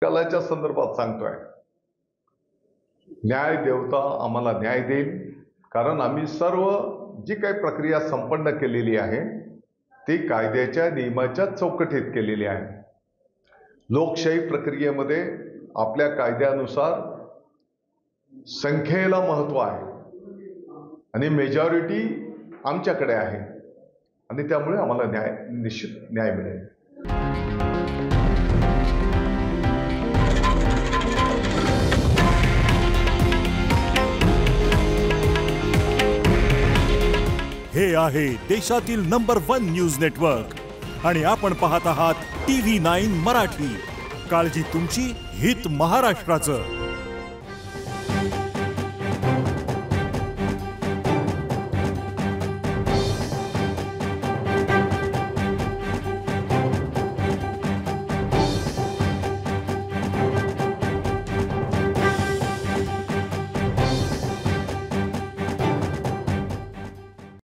कालाच्या संदर्भात सांगतोय, न्याय देवता आम्हाला न्याय देईल, कारण आम्ही सर्व जी काही प्रक्रिया संपन्न केलेली आहे ती कायद्याच्या नियमाच्या चौकटीत केलेली आहे. लोकशाही प्रक्रियेमध्ये आपल्या कायद्यानुसार संख्येला महत्त्व आहे आणि मेजॉरिटी आमच्याकडे आहे आणि त्यामुळे आम्हाला निश्चित न्याय मिळेल. हे आहे देशातील नंबर 1 न्यूज नेटवर्क आणि आपण पाहत आहात TV9 मराठी. काळजी तुमची, हित महाराष्ट्राचं.